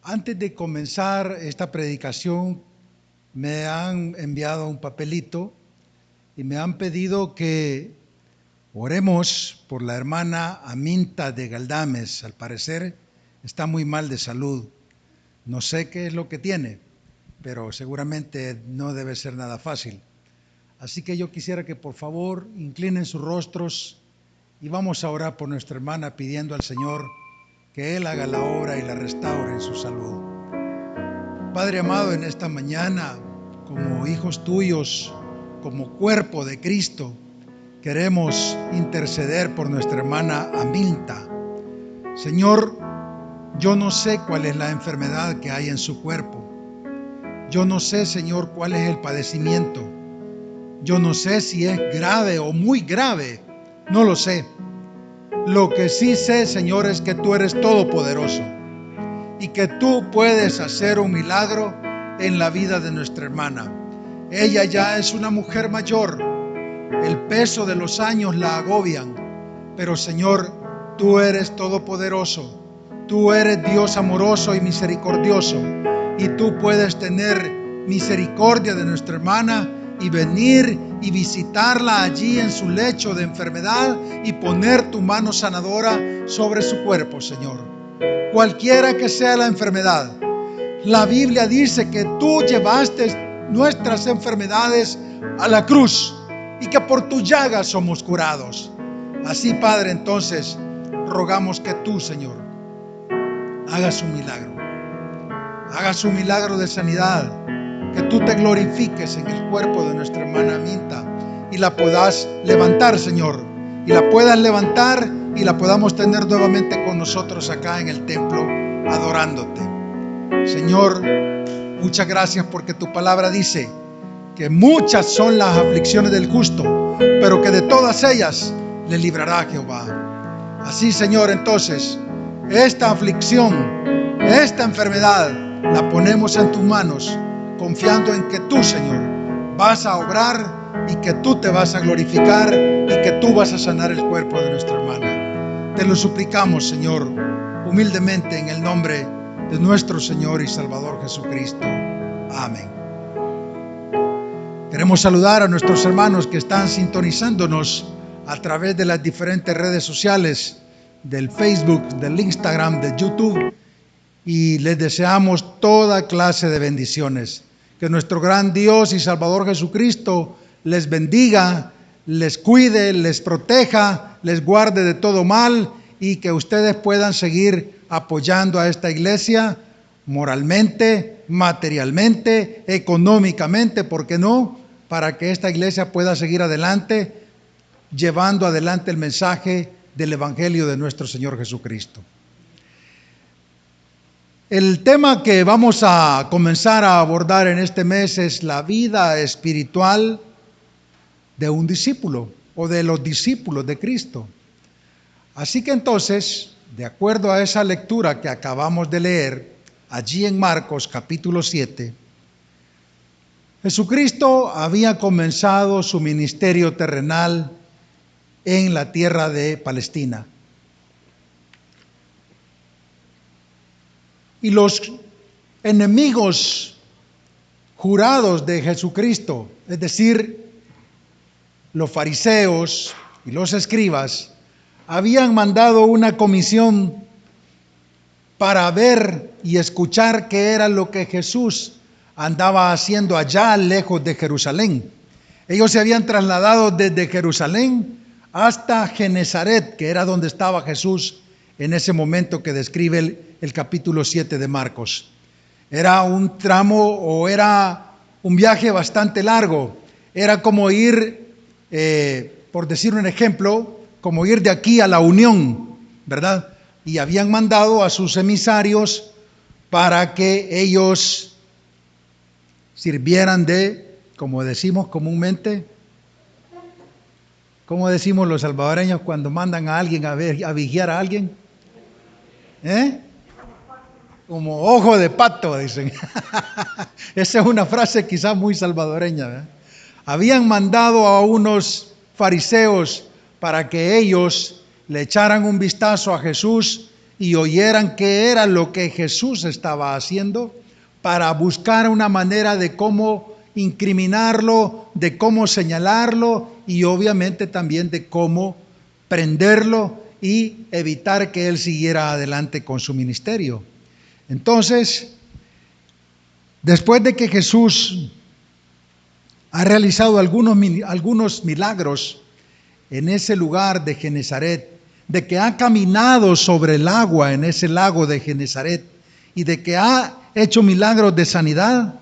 Antes de comenzar esta predicación, me han enviado un papelito y me han pedido que oremos por la hermana Aminta de Galdames. Al parecer está muy mal de salud. No sé qué es lo que tiene, pero seguramente no debe ser nada fácil. Así que yo quisiera que por favor inclinen sus rostros y vamos a orar por nuestra hermana pidiendo al Señor que Él haga la obra y la restaure en su salud. Padre amado, en esta mañana, como hijos tuyos, como cuerpo de Cristo, queremos interceder por nuestra hermana Aminta. Señor, yo no sé cuál es la enfermedad que hay en su cuerpo. Yo no sé, Señor, cuál es el padecimiento. Yo no sé si es grave o muy grave. No lo sé. Lo que sí sé, Señor, es que tú eres todopoderoso y que tú puedes hacer un milagro en la vida de nuestra hermana. Ella ya es una mujer mayor. El peso de los años la agobian. Pero, Señor, tú eres todopoderoso. Tú eres Dios amoroso y misericordioso. Y tú puedes tener misericordia de nuestra hermana y venir y visitarla allí en su lecho de enfermedad y poner tu mano sanadora sobre su cuerpo, Señor. Cualquiera que sea la enfermedad, la Biblia dice que tú llevaste nuestras enfermedades a la cruz y que por tu llaga somos curados. Así, Padre, entonces rogamos que tú, Señor, hagas un milagro. Hagas un milagro de sanidad, que tú te glorifiques en el cuerpo de nuestra hermana Aminta y la puedas levantar, Señor, y la puedas levantar y la podamos tener nuevamente con nosotros acá en el templo adorándote. Señor, muchas gracias porque tu palabra dice que muchas son las aflicciones del justo, pero que de todas ellas le librará Jehová. Así, Señor, entonces, esta aflicción, esta enfermedad, la ponemos en tus manos, confiando en que tú, Señor, vas a obrar y que tú te vas a glorificar y que tú vas a sanar el cuerpo de nuestra hermana. Te lo suplicamos, Señor, humildemente en el nombre de nuestro Señor y Salvador Jesucristo. Amén. Queremos saludar a nuestros hermanos que están sintonizándonos a través de las diferentes redes sociales, del Facebook, del Instagram, de YouTube, y les deseamos toda clase de bendiciones. Que nuestro gran Dios y Salvador Jesucristo les bendiga, les cuide, les proteja, les guarde de todo mal y que ustedes puedan seguir apoyando a esta iglesia moralmente, materialmente, económicamente, ¿por qué no? Para que esta iglesia pueda seguir adelante, llevando adelante el mensaje del Evangelio de nuestro Señor Jesucristo. El tema que vamos a comenzar a abordar en este mes es la vida espiritual de un discípulo o de los discípulos de Cristo. Así que entonces, de acuerdo a esa lectura que acabamos de leer, allí en Marcos capítulo 7, Jesucristo había comenzado su ministerio terrenal en la tierra de Palestina. Y los enemigos jurados de Jesucristo, es decir, los fariseos y los escribas, habían mandado una comisión para ver y escuchar qué era lo que Jesús andaba haciendo allá lejos de Jerusalén. Ellos se habían trasladado desde Jerusalén hasta Genezaret, que era donde estaba Jesús en ese momento que describe el capítulo 7 de Marcos. Era un tramo o era un viaje bastante largo. Era como ir, por decir un ejemplo, como ir de aquí a La Unión, ¿verdad? Y habían mandado a sus emisarios para que ellos sirvieran de, como decimos comúnmente, ¿cómo decimos los salvadoreños cuando mandan a alguien a vigiar a alguien? Como ojo de pato, dicen. Esa es una frase quizás muy salvadoreña, ¿verdad? Habían mandado a unos fariseos para que ellos le echaran un vistazo a Jesús y oyeran qué era lo que Jesús estaba haciendo, para buscar una manera de cómo incriminarlo, de cómo señalarlo y obviamente también de cómo prenderlo y evitar que él siguiera adelante con su ministerio. Entonces, después de que Jesús ha realizado algunos milagros en ese lugar de Genezaret, de que ha caminado sobre el agua en ese lago de Genezaret y de que ha hecho milagros de sanidad,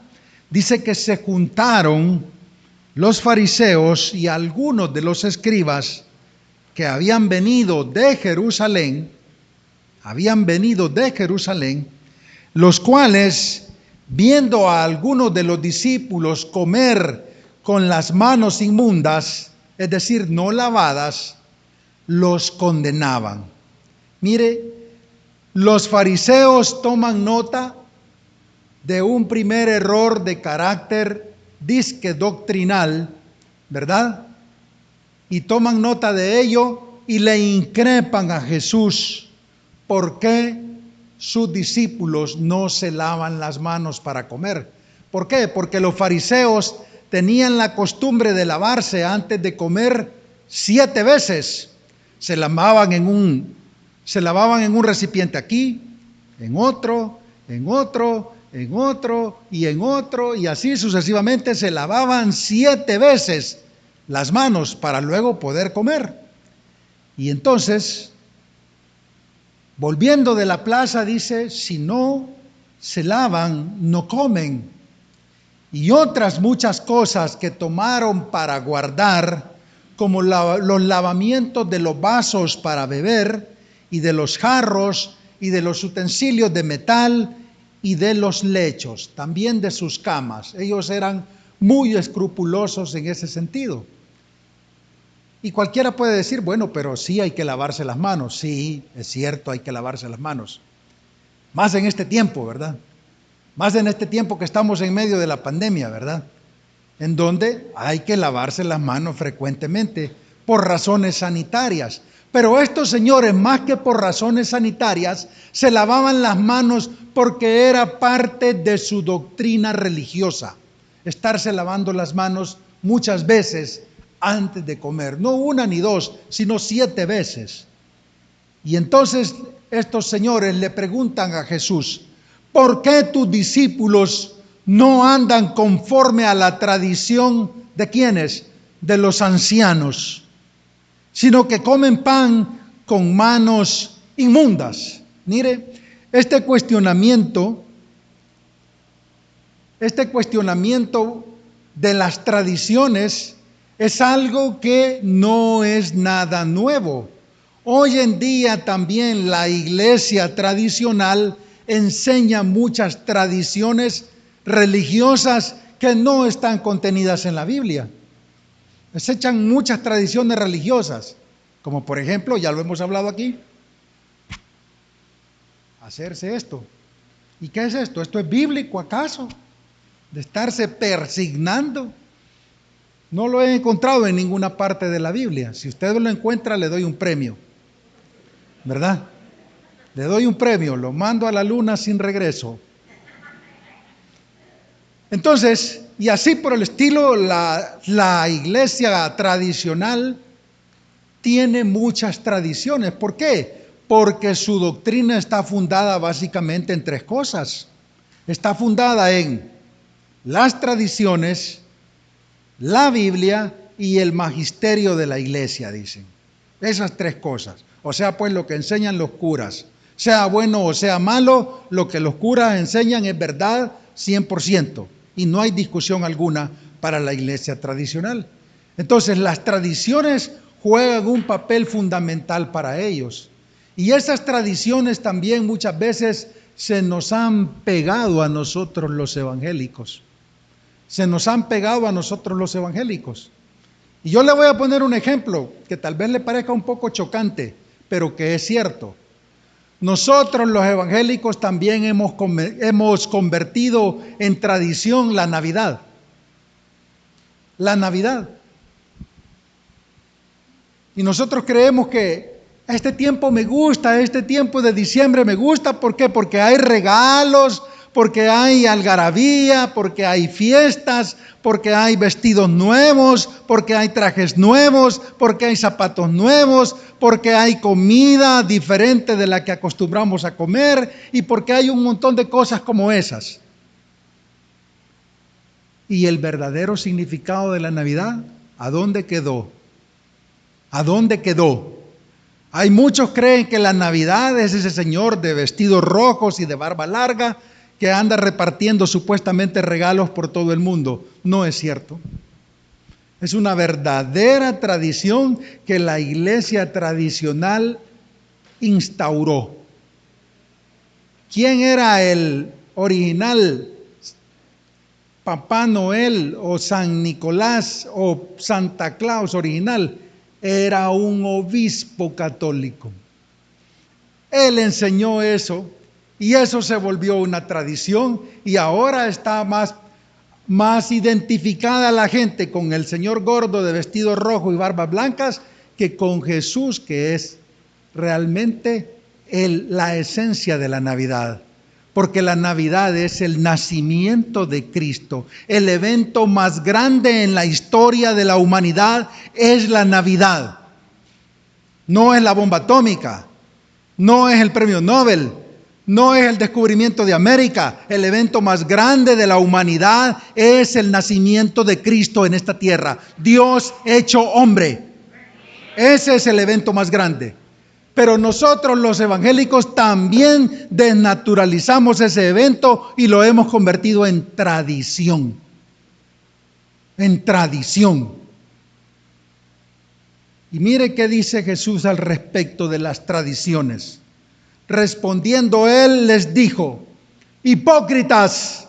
dice que se juntaron los fariseos y algunos de los escribas que habían venido de Jerusalén, los cuales, viendo a algunos de los discípulos comer con las manos inmundas, es decir, no lavadas, los condenaban. Mire, los fariseos toman nota de un primer error de carácter disque doctrinal, ¿verdad? Y toman nota de ello y le increpan a Jesús por qué sus discípulos no se lavan las manos para comer. ¿Por qué? Porque los fariseos tenían la costumbre de lavarse antes de comer 7 veces. Se lavaban en un recipiente aquí, en otro, en otro, en otro y en otro, y así sucesivamente se lavaban 7 veces las manos para luego poder comer. Y entonces, volviendo de la plaza, dice, si no se lavan, no comen. Y otras muchas cosas que tomaron para guardar, como los lavamientos de los vasos para beber, y de los jarros, y de los utensilios de metal, y de los lechos, también de sus camas. Ellos eran muy escrupulosos en ese sentido. Y cualquiera puede decir, bueno, pero sí hay que lavarse las manos. Sí, es cierto, hay que lavarse las manos. Más en este tiempo, ¿verdad? Más en este tiempo que estamos en medio de la pandemia, ¿verdad? En donde hay que lavarse las manos frecuentemente por razones sanitarias. Pero estos señores, más que por razones sanitarias, se lavaban las manos porque era parte de su doctrina religiosa. Estarse lavando las manos muchas veces antes de comer. No 1 ni 2, sino 7 veces. Y entonces estos señores le preguntan a Jesús, ¿por qué tus discípulos no andan conforme a la tradición de quiénes? De los ancianos, sino que comen pan con manos inmundas. Mire, este cuestionamiento de las tradiciones es algo que no es nada nuevo. Hoy en día también la iglesia tradicional enseña muchas tradiciones religiosas que no están contenidas en la Biblia. Les echan muchas tradiciones religiosas, como por ejemplo, ya lo hemos hablado aquí, hacerse esto. ¿Y qué es esto? ¿Esto es bíblico acaso? De estarse persignando. No lo he encontrado en ninguna parte de la Biblia. Si usted lo encuentra, le doy un premio, ¿verdad? Le doy un premio, lo mando a la luna sin regreso. Entonces, y así por el estilo, la iglesia tradicional tiene muchas tradiciones. ¿Por qué? Porque su doctrina está fundada básicamente en 3 cosas. Está fundada en las tradiciones, la Biblia y el magisterio de la iglesia, dicen. Esas 3 cosas. O sea, pues lo que enseñan los curas. Sea bueno o sea malo, lo que los curas enseñan es verdad 100%. Y no hay discusión alguna para la iglesia tradicional. Entonces, las tradiciones juegan un papel fundamental para ellos. Y esas tradiciones también muchas veces se nos han pegado a nosotros los evangélicos. Se nos han pegado a nosotros los evangélicos. Y yo le voy a poner un ejemplo que tal vez le parezca un poco chocante, pero que es cierto. Nosotros los evangélicos también hemos convertido en tradición la Navidad. La Navidad. Y nosotros creemos que Este tiempo me gusta, este tiempo de diciembre me gusta. ¿Por qué? Porque hay regalos, porque hay algarabía, porque hay fiestas, porque hay vestidos nuevos, porque hay trajes nuevos, porque hay zapatos nuevos, porque hay comida diferente de la que acostumbramos a comer y porque hay un montón de cosas como esas. ¿Y el verdadero significado de la Navidad? ¿A dónde quedó? ¿A dónde quedó? Hay muchos creen que la Navidad es ese señor de vestidos rojos y de barba larga que anda repartiendo supuestamente regalos por todo el mundo. No es cierto. Es una verdadera tradición que la iglesia tradicional instauró. ¿Quién era el original Papá Noel o San Nicolás o Santa Claus original? Era un obispo católico. Él enseñó eso y eso se volvió una tradición y ahora está más identificada la gente con el señor gordo de vestido rojo y barbas blancas que con Jesús, que es realmente la esencia de la Navidad. Porque la Navidad es el nacimiento de Cristo. El evento más grande en la historia de la humanidad es la Navidad. No es la bomba atómica, no es el premio Nobel, no es el descubrimiento de América. El evento más grande de la humanidad es el nacimiento de Cristo en esta tierra. Dios hecho hombre. Ese es el evento más grande. Pero nosotros los evangélicos también desnaturalizamos ese evento y lo hemos convertido en tradición. En tradición. Y mire qué dice Jesús al respecto de las tradiciones. Respondiendo él les dijo: hipócritas,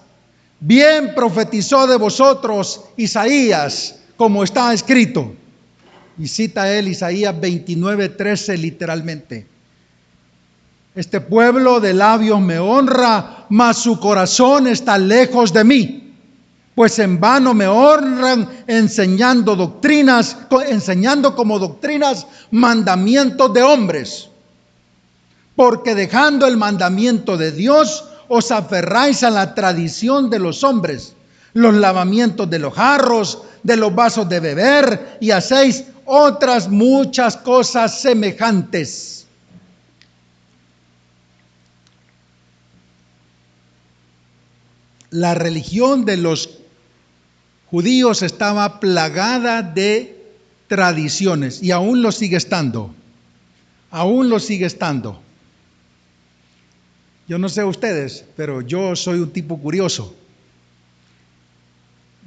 bien profetizó de vosotros Isaías, como está escrito. Y cita él Isaías 29:13 literalmente. Este pueblo de labios me honra, mas su corazón está lejos de mí. Pues en vano me honran enseñando como doctrinas mandamientos de hombres. Porque dejando el mandamiento de Dios, os aferráis a la tradición de los hombres, los lavamientos de los jarros, de los vasos de beber, y hacéis otras muchas cosas semejantes. La religión de los judíos estaba plagada de tradiciones y aún lo sigue estando. Aún lo sigue estando. Yo no sé ustedes, pero yo soy un tipo curioso.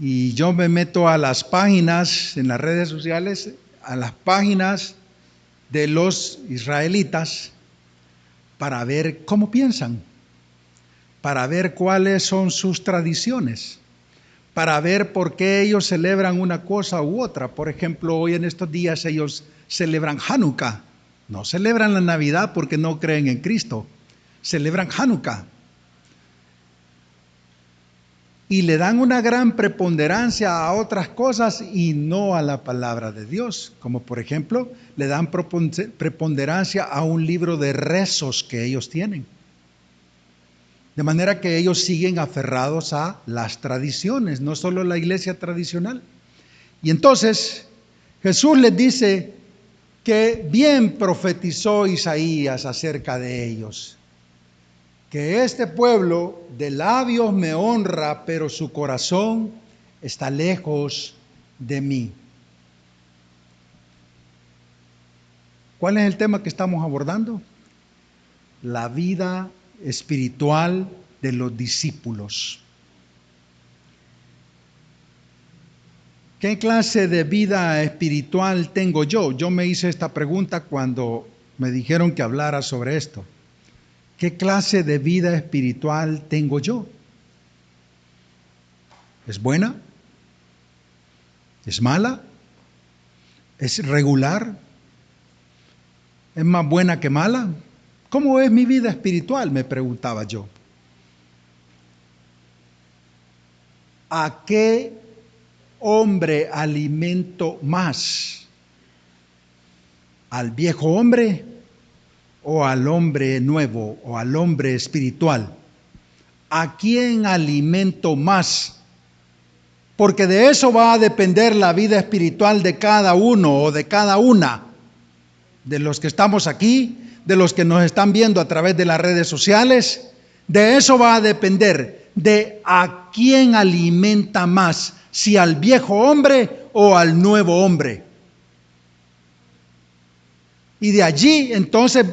Y yo me meto a las páginas, en las redes sociales, a las páginas de los israelitas para ver cómo piensan, para ver cuáles son sus tradiciones, para ver por qué ellos celebran una cosa u otra. Por ejemplo, hoy en estos días ellos celebran Hanukkah. No celebran la Navidad porque no creen en Cristo. Celebran Hanukkah. Y le dan una gran preponderancia a otras cosas y no a la palabra de Dios. Como por ejemplo, le dan preponderancia a un libro de rezos que ellos tienen. De manera que ellos siguen aferrados a las tradiciones, no solo la iglesia tradicional. Y entonces Jesús les dice que bien profetizó Isaías acerca de ellos. Que este pueblo de labios me honra, pero su corazón está lejos de mí. ¿Cuál es el tema que estamos abordando? La vida espiritual de los discípulos. ¿Qué clase de vida espiritual tengo yo? Yo me hice esta pregunta cuando me dijeron que hablara sobre esto. ¿Qué clase de vida espiritual tengo yo? ¿Es buena? ¿Es mala? ¿Es regular? ¿Es más buena que mala? ¿Cómo es mi vida espiritual?, me preguntaba yo. ¿A qué hombre alimento más? ¿Al viejo hombre o al hombre nuevo o al hombre espiritual? ¿A quién alimento más? Porque de eso va a depender la vida espiritual de cada uno o de cada una, de los que estamos aquí, de los que nos están viendo a través de las redes sociales. De eso va a depender de a quién alimenta más, si al viejo hombre o al nuevo hombre. Y de allí entonces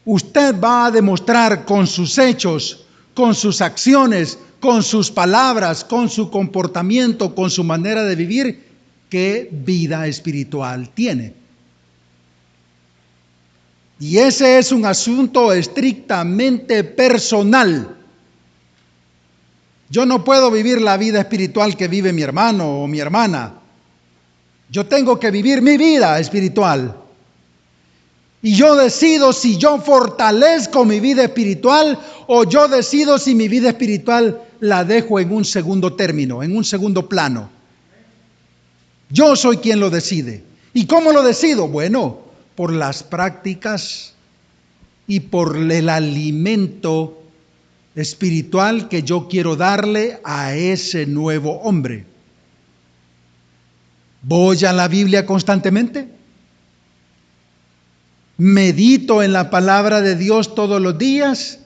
usted va a demostrar con sus hechos, con sus acciones, con sus palabras, con su comportamiento, con su manera de vivir, qué vida espiritual tiene. Y ese es un asunto estrictamente personal. Yo no puedo vivir la vida espiritual que vive mi hermano o mi hermana. Yo tengo que vivir mi vida espiritual. Y yo decido si yo fortalezco mi vida espiritual o yo decido si mi vida espiritual la dejo en un segundo término, en un segundo plano. Yo soy quien lo decide. ¿Y cómo lo decido? Bueno, por las prácticas y por el alimento espiritual que yo quiero darle a ese nuevo hombre. ¿Voy a la Biblia constantemente? ¿Medito en la palabra de Dios todos los días?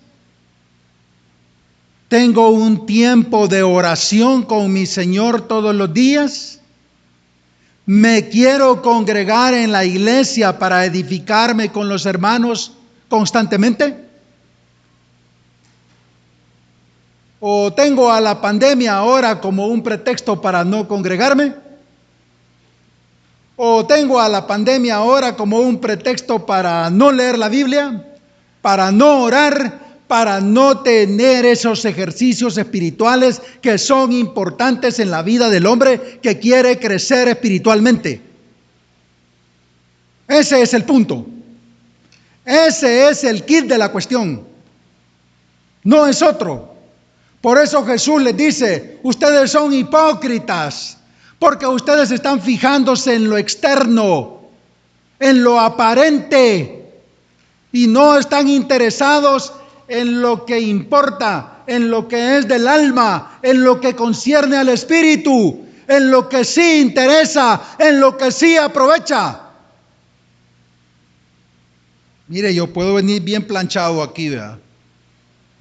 ¿Tengo un tiempo de oración con mi Señor todos los días? ¿Me quiero congregar en la iglesia para edificarme con los hermanos constantemente? ¿O tengo a la pandemia ahora como un pretexto para no congregarme? ¿O tengo a la pandemia ahora como un pretexto para no leer la Biblia, para no orar, para no tener esos ejercicios espirituales que son importantes en la vida del hombre que quiere crecer espiritualmente? Ese es el punto. Ese es el kit de la cuestión. No es otro. Por eso Jesús les dice, ustedes son hipócritas, porque ustedes están fijándose en lo externo, en lo aparente, y no están interesados en lo que importa, en lo que es del alma, en lo que concierne al espíritu, en lo que sí interesa, en lo que sí aprovecha. Mire, yo puedo venir bien planchado aquí, ¿verdad?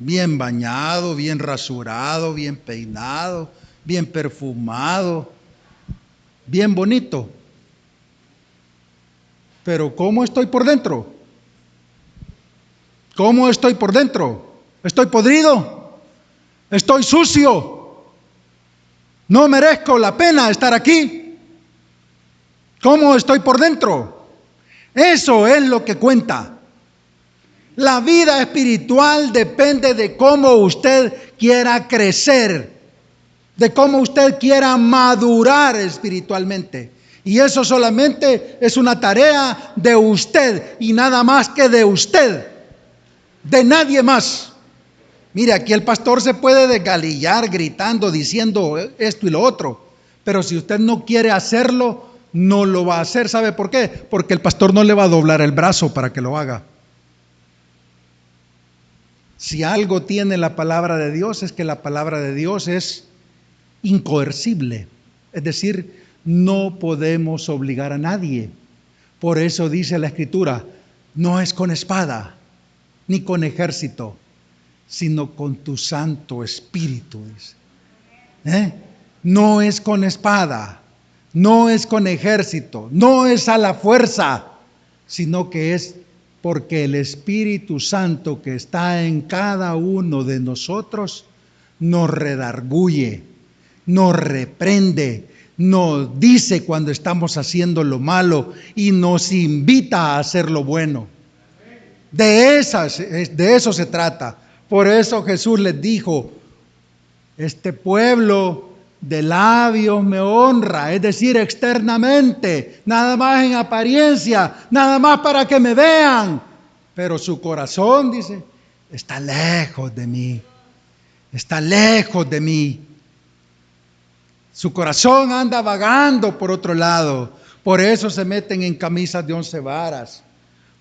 Bien bañado, bien rasurado, bien peinado, bien perfumado, bien bonito. Pero ¿cómo estoy por dentro? ¿Cómo estoy por dentro? ¿Estoy podrido? ¿Estoy sucio? ¿No merezco la pena estar aquí? ¿Cómo estoy por dentro? Eso es lo que cuenta. La vida espiritual depende de cómo usted quiera crecer, de cómo usted quiera madurar espiritualmente. Y eso solamente es una tarea de usted y nada más que de usted, de nadie más. Mire, aquí el pastor se puede desgalillar gritando, diciendo esto y lo otro, pero si usted no quiere hacerlo, no lo va a hacer. ¿Sabe por qué? Porque el pastor no le va a doblar el brazo para que lo haga. Si algo tiene la palabra de Dios, es que la palabra de Dios es incoercible. Es decir, no podemos obligar a nadie. Por eso dice la Escritura, no es con espada, ni con ejército, sino con tu Santo Espíritu. No es con espada, no es con ejército, no es a la fuerza, sino que es porque el Espíritu Santo que está en cada uno de nosotros nos redarguye, nos reprende, nos dice cuando estamos haciendo lo malo y nos invita a hacer lo bueno. De eso se trata. Por eso Jesús les dijo, este pueblo de labios me honra, es decir, externamente, nada más en apariencia, nada más para que me vean, pero su corazón, dice, está lejos de mí, está lejos de mí. Su corazón anda vagando por otro lado, por eso se meten en camisas de 11 varas,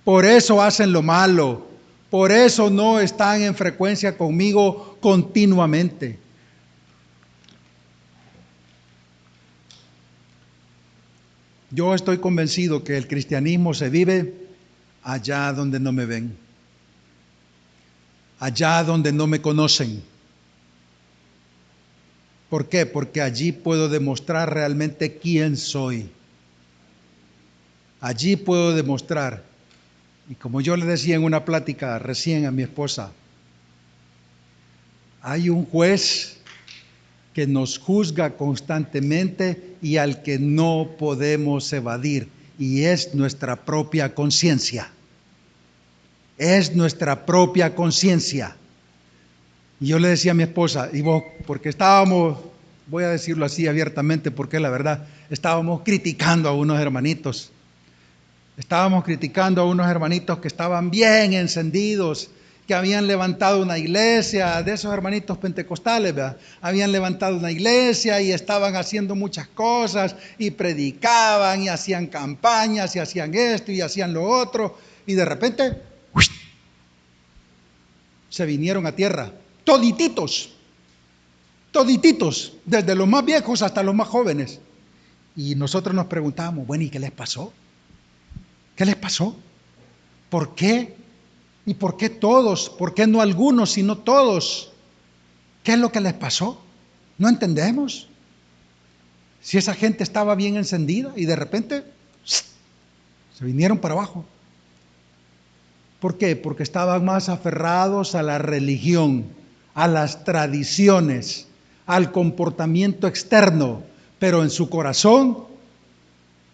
Por eso hacen lo malo. Por eso no están en frecuencia conmigo continuamente. Yo estoy convencido que el cristianismo se vive allá donde no me ven, allá donde no me conocen. ¿Por qué? Porque allí puedo demostrar realmente quién soy. Allí puedo demostrar. Y como yo le decía en una plática recién a mi esposa, hay un juez que nos juzga constantemente y al que no podemos evadir, y es nuestra propia conciencia. Es nuestra propia conciencia. Y yo le decía a mi esposa, y vos, porque estábamos, voy a decirlo así abiertamente, porque la verdad, estábamos criticando a unos hermanitos. Estábamos criticando a unos hermanitos que estaban bien encendidos, que habían levantado una iglesia, de esos hermanitos pentecostales, ¿verdad? Habían levantado una iglesia y estaban haciendo muchas cosas y predicaban y hacían campañas y hacían esto y hacían lo otro, y de repente se vinieron a tierra, todititos, desde los más viejos hasta los más jóvenes. Y nosotros nos preguntábamos, bueno, ¿y qué les pasó? ¿Qué les pasó? ¿Por qué? ¿Y por qué todos? ¿Por qué no algunos, sino todos? ¿Qué es lo que les pasó? No entendemos. Si esa gente estaba bien encendida y de repente se vinieron para abajo. ¿Por qué? Porque estaban más aferrados a la religión, a las tradiciones, al comportamiento externo, pero en su corazón,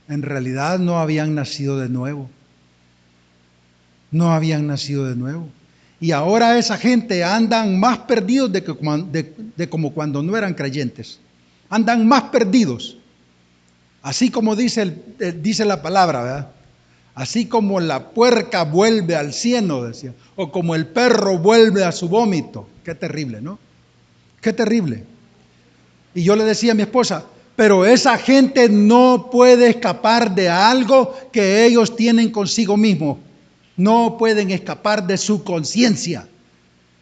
en realidad no habían nacido de nuevo. No habían nacido de nuevo. Y ahora esa gente andan más perdidos de como cuando no eran creyentes. Andan más perdidos. Así como dice la palabra, ¿verdad? Así como la puerca vuelve al cieno, decía, o como el perro vuelve a su vómito. Qué terrible, ¿no? Qué terrible. Y yo le decía a mi esposa, pero esa gente no puede escapar de algo que ellos tienen consigo mismos. No pueden escapar de su conciencia.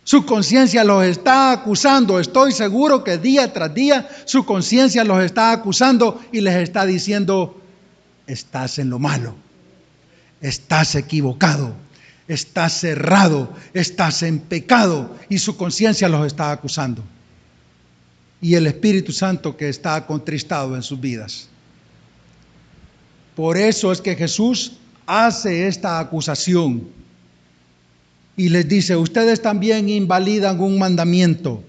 Su conciencia los está acusando. Estoy seguro que día tras día su conciencia los está acusando y les está diciendo, estás en lo malo. Estás equivocado, estás cerrado, estás en pecado, y su conciencia los está acusando. Y el Espíritu Santo que está contristado en sus vidas. Por eso es que Jesús hace esta acusación y les dice, ustedes también invalidan un mandamiento.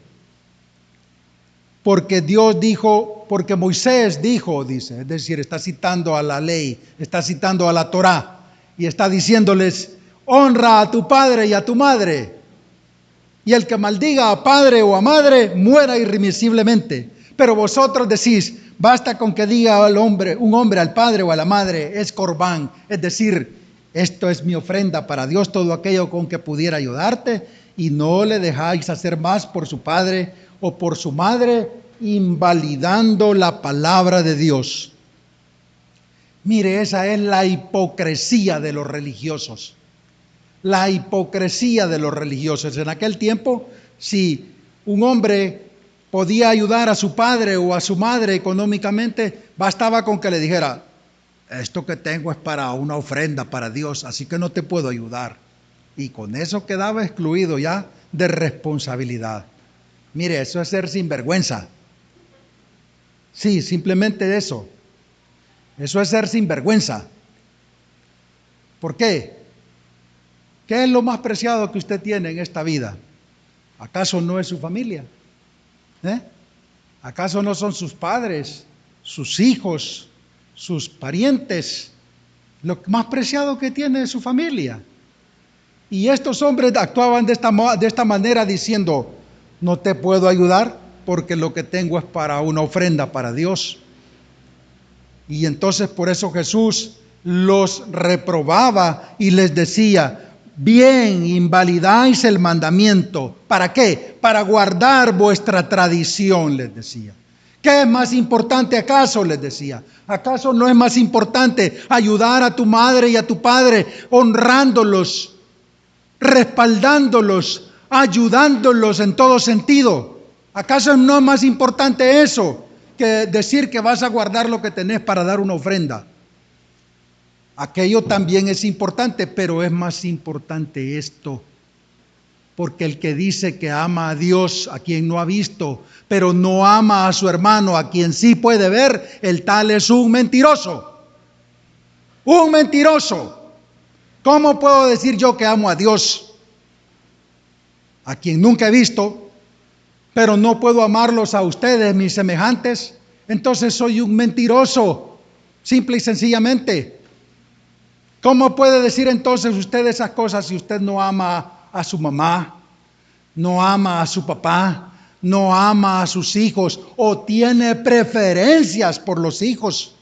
Porque Dios dijo, porque Moisés dijo, dice, es decir, está citando a la ley, está citando a la Torá. Y está diciéndoles, honra a tu padre y a tu madre. Y el que maldiga a padre o a madre, muera irremisiblemente. Pero vosotros decís, basta con que diga un hombre al padre o a la madre, es corbán. Es decir, esto es mi ofrenda para Dios, todo aquello con que pudiera ayudarte. Y no le dejáis hacer más por su padre o por su madre, invalidando la palabra de Dios. Mire, esa es la hipocresía de los religiosos. La hipocresía de los religiosos. En aquel tiempo, si un hombre podía ayudar a su padre o a su madre económicamente, bastaba con que le dijera, esto que tengo es para una ofrenda para Dios, así que no te puedo ayudar. Y con eso quedaba excluido ya de responsabilidad. Mire, eso es ser sinvergüenza. Sí, simplemente eso. Eso es ser sinvergüenza. ¿Por qué? ¿Qué es lo más preciado que usted tiene en esta vida? ¿Acaso no es su familia? ¿Acaso no son sus padres, sus hijos, sus parientes? Lo más preciado que tiene es su familia. Y estos hombres actuaban de esta manera diciendo, no te puedo ayudar porque lo que tengo es para una ofrenda para Dios. Y entonces por eso Jesús los reprobaba y les decía, bien, invalidáis el mandamiento. ¿Para qué? Para guardar vuestra tradición, les decía. ¿Qué es más importante acaso? Les decía. ¿Acaso no es más importante ayudar a tu madre y a tu padre, honrándolos, respaldándolos, ayudándolos en todo sentido? ¿Acaso no es más importante eso que decir que vas a guardar lo que tenés para dar una ofrenda? Aquello también es importante, pero es más importante esto. Porque el que dice que ama a Dios, a quien no ha visto, pero no ama a su hermano, a quien sí puede ver, el tal es un mentiroso. Un mentiroso. ¿Cómo puedo decir yo que amo a Dios, a quien nunca he visto, pero no puedo amarlos a ustedes, mis semejantes? Entonces soy un mentiroso, simple y sencillamente. ¿Cómo puede decir entonces usted esas cosas si usted no ama a su mamá, no ama a su papá, no ama a sus hijos o tiene preferencias por los hijos?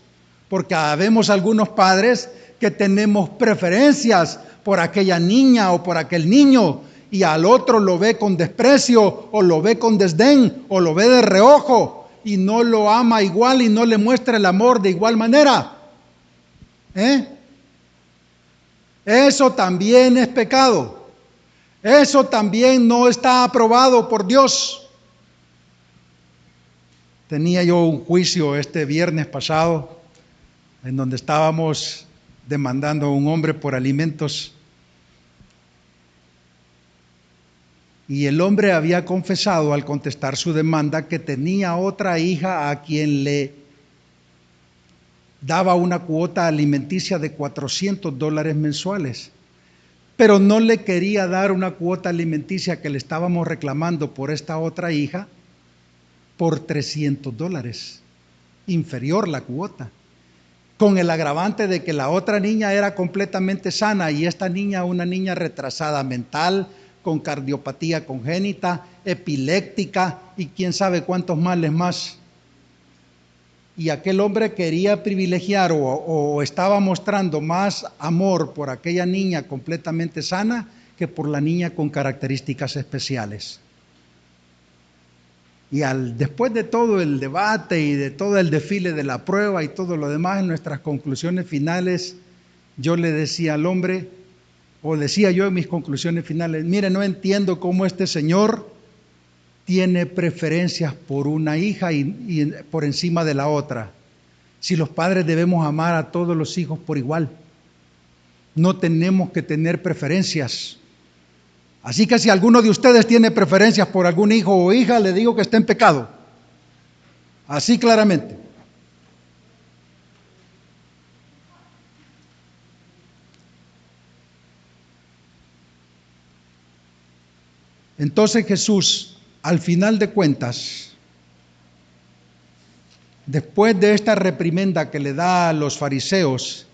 Porque habemos algunos padres que tenemos preferencias por aquella niña o por aquel niño y al otro lo ve con desprecio o lo ve con desdén o lo ve de reojo y no lo ama igual y no le muestra el amor de igual manera. Eso también es pecado. Eso también no está aprobado por Dios. Tenía yo un juicio este viernes pasado en donde estábamos demandando a un hombre por alimentos. Y el hombre había confesado al contestar su demanda que tenía otra hija a quien le daba una cuota alimenticia de $400 mensuales. Pero no le quería dar una cuota alimenticia que le estábamos reclamando por esta otra hija por $300, inferior la cuota, con el agravante de que la otra niña era completamente sana y esta niña una niña retrasada mental, con cardiopatía congénita, epiléptica y quién sabe cuántos males más. Y aquel hombre quería privilegiar o estaba mostrando más amor por aquella niña completamente sana que por la niña con características especiales. Y después de todo el debate y de todo el desfile de la prueba y todo lo demás, en nuestras conclusiones finales, yo le decía al hombre, o decía yo en mis conclusiones finales, mire, no entiendo cómo este señor tiene preferencias por una hija y por encima de la otra. Si los padres debemos amar a todos los hijos por igual, no tenemos que tener preferencias. Así que si alguno de ustedes tiene preferencias por algún hijo o hija, le digo que está en pecado. Así claramente. Entonces Jesús, al final de cuentas, después de esta reprimenda que le da a los fariseos,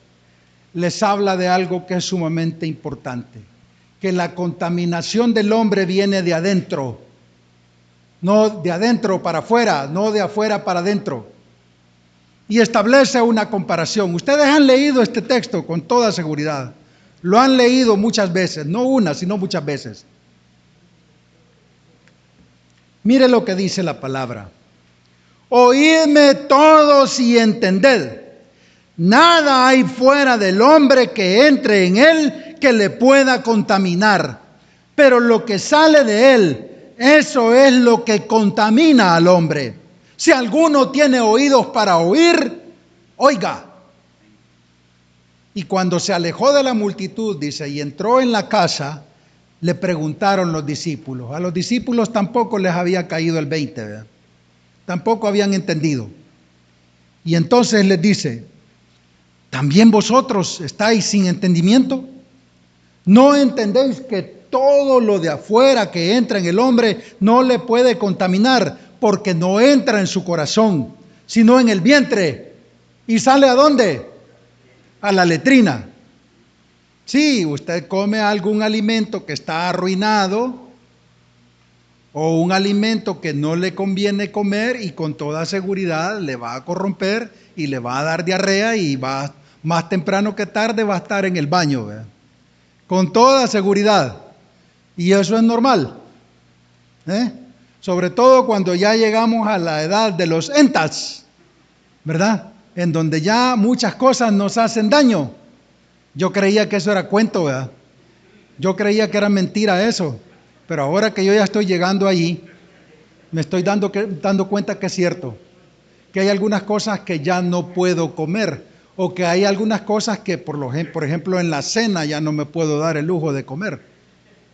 les habla de algo que es sumamente importante, que la contaminación del hombre viene de adentro, no de adentro para afuera, no de afuera para adentro. Y establece una comparación. Ustedes han leído este texto con toda seguridad, lo han leído muchas veces, no una, sino muchas veces. Mire lo que dice la palabra. Oídme todos y entended. Nada hay fuera del hombre que entre en él que le pueda contaminar. Pero lo que sale de él, eso es lo que contamina al hombre. Si alguno tiene oídos para oír, oiga. Y cuando se alejó de la multitud, dice, y entró en la casa, le preguntaron los discípulos. A los discípulos tampoco les había caído el 20, ¿verdad? Tampoco habían entendido. Y entonces les dice, ¿también vosotros estáis sin entendimiento? ¿No entendéis que todo lo de afuera que entra en el hombre no le puede contaminar? Porque no entra en su corazón, sino en el vientre. ¿Y sale a dónde? A la letrina. Si usted come algún alimento que está arruinado o un alimento que no le conviene comer y con toda seguridad le va a corromper y le va a dar diarrea y va más temprano que tarde va a estar en el baño, ¿verdad? Con toda seguridad. Y eso es normal. Sobre todo cuando ya llegamos a la edad de los entas, ¿verdad? En donde ya muchas cosas nos hacen daño. Yo creía que eso era cuento, ¿verdad? Yo creía que era mentira eso. Pero ahora que yo ya estoy llegando allí, me estoy dando cuenta que es cierto. Que hay algunas cosas que ya no puedo comer. O que hay algunas cosas que, por ejemplo, en la cena ya no me puedo dar el lujo de comer,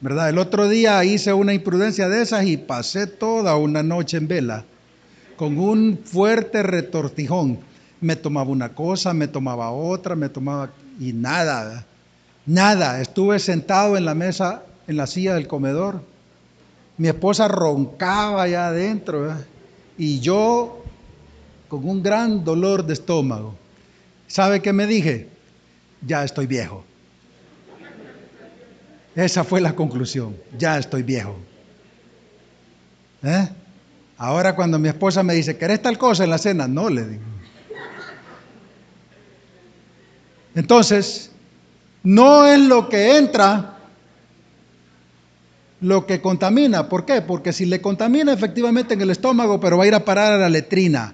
¿verdad? El otro día hice una imprudencia de esas y pasé toda una noche en vela, con un fuerte retortijón. Me tomaba una cosa, me tomaba otra, y nada, nada. Estuve sentado en la mesa, en la silla del comedor. Mi esposa roncaba allá adentro, ¿verdad? Y yo con un gran dolor de estómago. ¿Sabe qué me dije? Ya estoy viejo. Esa fue la conclusión. Ya estoy viejo. Ahora cuando mi esposa me dice, ¿querés tal cosa en la cena? No, le digo. Entonces, no es lo que entra lo que contamina. ¿Por qué? Porque si le contamina efectivamente en el estómago, pero va a ir a parar a la letrina.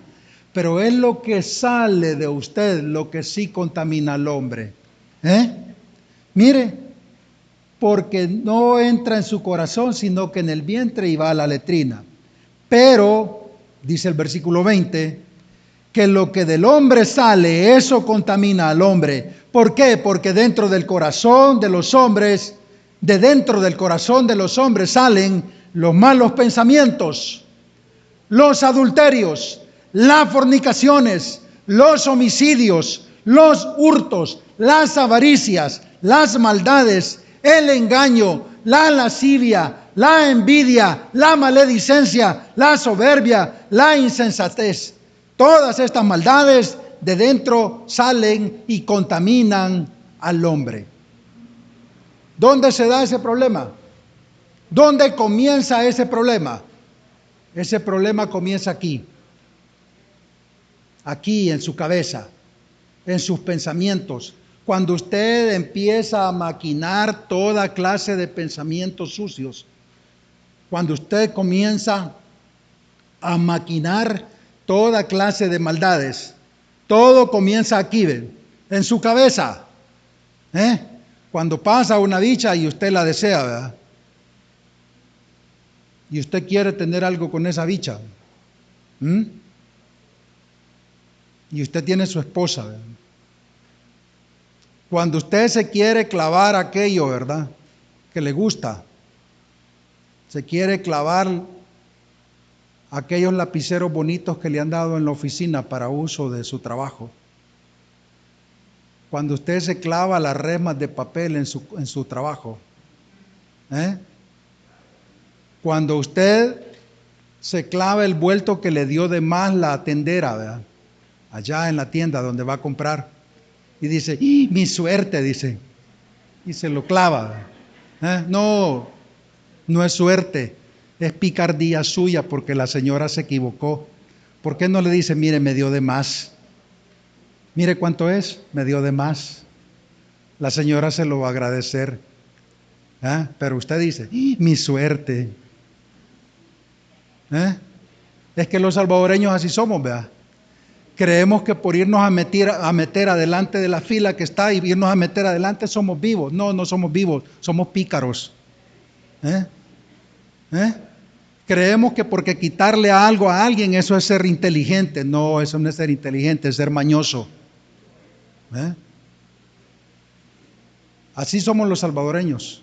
Pero es lo que sale de usted lo que sí contamina al hombre. Mire, porque no entra en su corazón, sino que en el vientre y va a la letrina. Pero, dice el versículo 20, que lo que del hombre sale, eso contamina al hombre. ¿Por qué? Porque dentro del corazón de los hombres, salen los malos pensamientos, los adulterios, las fornicaciones, los homicidios, los hurtos, las avaricias, las maldades, el engaño, la lascivia, la envidia, la maledicencia, la soberbia, la insensatez. Todas estas maldades de dentro salen y contaminan al hombre. ¿Dónde se da ese problema? ¿Dónde comienza ese problema? Ese problema comienza aquí en su cabeza, en sus pensamientos. Cuando usted empieza a maquinar toda clase de pensamientos sucios, cuando usted comienza a maquinar toda clase de maldades, todo comienza aquí, en su cabeza. Cuando pasa una dicha y usted la desea, ¿verdad? Y usted quiere tener algo con esa dicha. Y usted tiene su esposa, ¿verdad? Cuando usted se quiere clavar aquello, ¿verdad?, que le gusta, se quiere clavar aquellos lapiceros bonitos que le han dado en la oficina para uso de su trabajo. Cuando usted se clava las remas de papel en su trabajo. Cuando usted se clava el vuelto que le dio de más la tendera, ¿verdad?, allá en la tienda donde va a comprar. Y dice, mi suerte, dice. Y se lo clava. No es suerte. Es picardía suya porque la señora se equivocó. ¿Por qué no le dice, mire, me dio de más? Mire cuánto es, me dio de más. La señora se lo va a agradecer. Pero usted dice, mi suerte. Es que los salvadoreños así somos, ¿verdad? Creemos que por irnos a meter adelante de la fila que está y irnos a meter adelante somos vivos. No somos vivos, somos pícaros. Creemos que porque quitarle algo a alguien eso es ser inteligente. No, eso no es ser inteligente, es ser mañoso. Así somos los salvadoreños,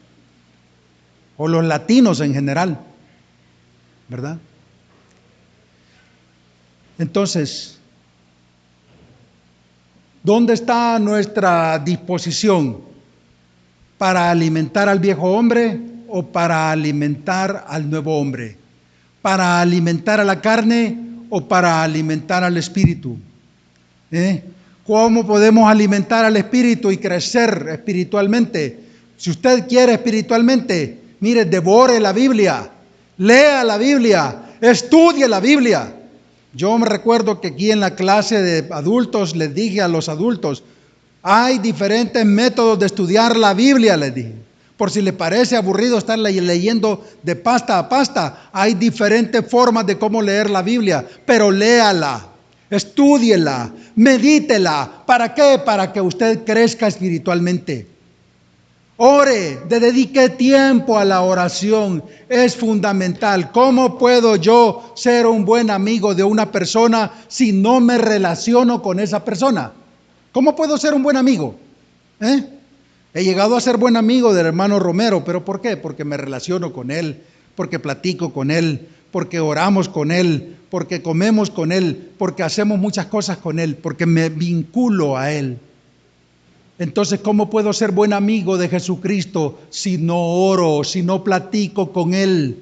o los latinos en general, ¿verdad? Entonces, ¿dónde está nuestra disposición? ¿Para alimentar al viejo hombre o para alimentar al nuevo hombre? ¿Para alimentar a la carne o para alimentar al espíritu? ¿Cómo podemos alimentar al espíritu y crecer espiritualmente? Si usted quiere espiritualmente, mire, devore la Biblia, lea la Biblia, estudie la Biblia. Yo me recuerdo que aquí en la clase de adultos les dije a los adultos, hay diferentes métodos de estudiar la Biblia, les dije. Por si le parece aburrido estar leyendo de pasta a pasta, hay diferentes formas de cómo leer la Biblia, pero léala, estúdiela, medítela. ¿Para qué? Para que usted crezca espiritualmente. Ore, dedique tiempo a la oración, es fundamental. ¿Cómo puedo yo ser un buen amigo de una persona si no me relaciono con esa persona? ¿Cómo puedo ser un buen amigo? He llegado a ser buen amigo del hermano Romero, ¿pero por qué? Porque me relaciono con él, porque platico con él, porque oramos con él, porque comemos con él, porque hacemos muchas cosas con él, porque me vinculo a él. Entonces, ¿cómo puedo ser buen amigo de Jesucristo si no oro, si no platico con él?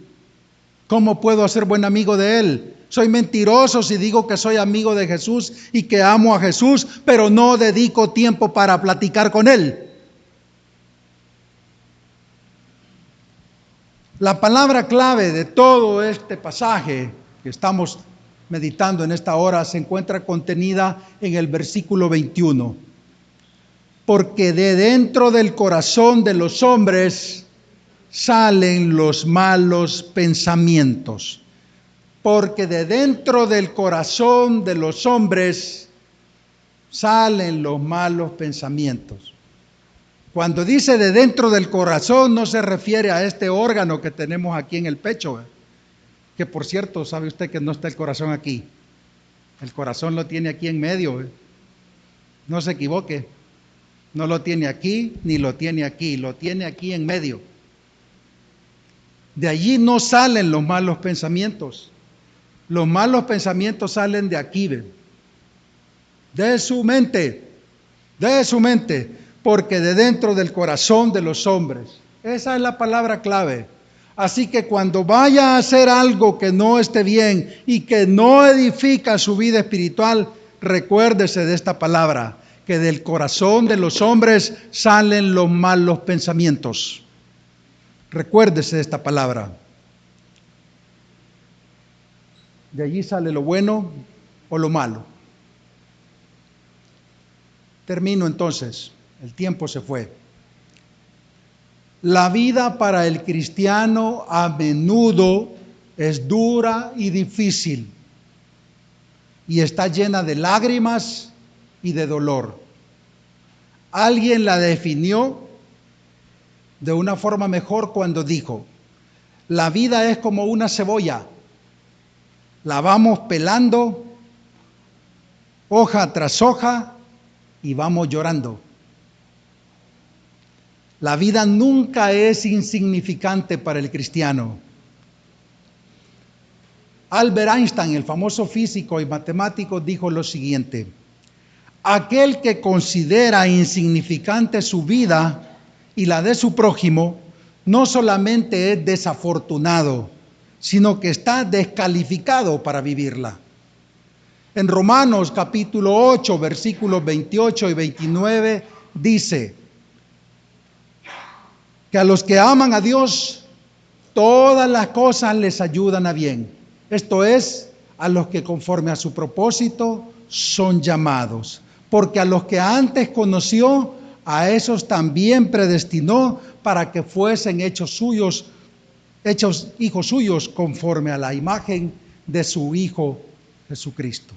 ¿Cómo puedo ser buen amigo de él? Soy mentiroso si digo que soy amigo de Jesús y que amo a Jesús, pero no dedico tiempo para platicar con él. La palabra clave de todo este pasaje que estamos meditando en esta hora se encuentra contenida en el versículo 21. Porque de dentro del corazón de los hombres salen los malos pensamientos. Porque de dentro del corazón de los hombres salen los malos pensamientos. Cuando dice de dentro del corazón, no se refiere a este órgano que tenemos aquí en el pecho, que por cierto, ¿sabe usted que no está el corazón aquí? El corazón lo tiene aquí en medio, no se equivoque, no lo tiene aquí ni lo tiene aquí, lo tiene aquí en medio. De allí no salen los malos pensamientos. Los malos pensamientos salen de aquí, de su mente, porque de dentro del corazón de los hombres. Esa es la palabra clave. Así que cuando vaya a hacer algo que no esté bien y que no edifica su vida espiritual, recuérdese de esta palabra, que del corazón de los hombres salen los malos pensamientos. Recuérdese de esta palabra. De allí sale lo bueno o lo malo. Termino entonces. El tiempo se fue. La vida para el cristiano a menudo es dura y difícil y está llena de lágrimas y de dolor. Alguien la definió de una forma mejor cuando dijo: la vida es como una cebolla, la vamos pelando hoja tras hoja y vamos llorando. La vida nunca es insignificante para el cristiano. Albert Einstein, el famoso físico y matemático, dijo lo siguiente: aquel que considera insignificante su vida y la de su prójimo, no solamente es desafortunado, sino que está descalificado para vivirla. En Romanos capítulo 8, versículos 28 y 29 dice que a los que aman a Dios, todas las cosas les ayudan a bien. Esto es, a los que conforme a su propósito son llamados. Porque a los que antes conoció, a esos también predestinó para que fuesen hechos hijos suyos conforme a la imagen de su Hijo Jesucristo.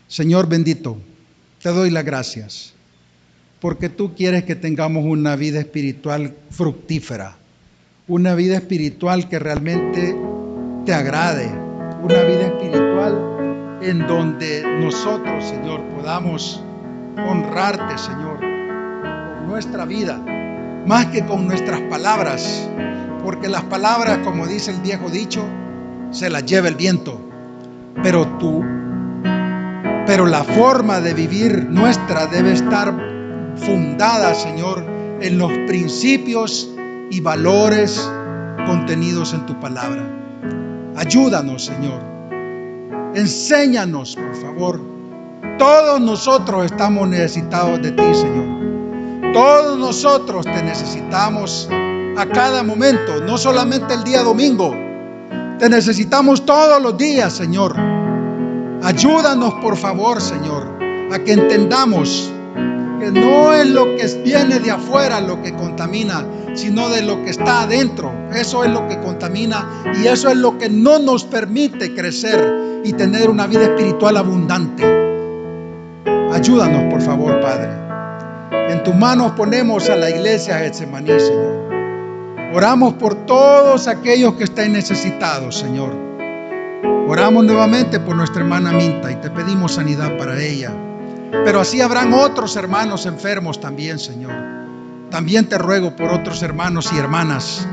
Señor bendito, te doy las gracias, porque tú quieres que tengamos una vida espiritual fructífera, una vida espiritual que realmente te agrade, una vida espiritual en donde nosotros, Señor, podamos honrarte, Señor, con nuestra vida, más que con nuestras palabras, porque las palabras, como dice el viejo dicho, se las lleva el viento, pero la forma de vivir nuestra debe estar fundada, Señor, en los principios y valores contenidos en tu palabra. Ayúdanos, Señor. Enséñanos, por favor. Todos nosotros estamos necesitados de ti, Señor. Todos nosotros te necesitamos a cada momento, no solamente el día domingo. Te necesitamos todos los días, Señor. Ayúdanos, por favor, Señor, a que entendamos que no es lo que viene de afuera lo que contamina, sino de lo que está adentro. Eso es lo que contamina y eso es lo que no nos permite crecer y tener una vida espiritual abundante. Ayúdanos, por favor, Padre. En tus manos ponemos a la iglesia Getsemaní, Señor. Oramos por todos aquellos que estén necesitados, Señor. Oramos nuevamente por nuestra hermana Minta y te pedimos sanidad para ella. Pero así habrán otros hermanos enfermos también, Señor. También te ruego por otros hermanos y hermanas,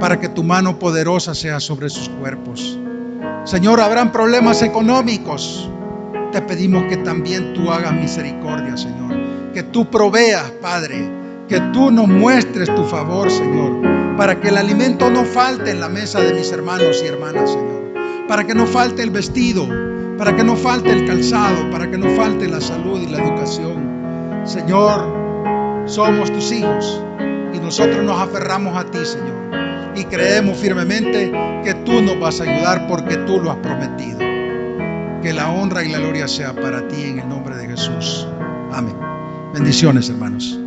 para que tu mano poderosa sea sobre sus cuerpos. Señor, habrán problemas económicos. Te pedimos que también tú hagas misericordia, Señor. Que tú proveas, Padre. Que tú nos muestres tu favor, Señor. Para que el alimento no falte en la mesa de mis hermanos y hermanas, Señor. Para que no falte el vestido. Para que no falte el calzado. Para que no falte la salud y la educación. Señor, somos tus hijos. Y nosotros nos aferramos a ti, Señor. Y creemos firmemente que tú nos vas a ayudar porque tú lo has prometido. Que la honra y la gloria sea para ti en el nombre de Jesús. Amén. Bendiciones, hermanos.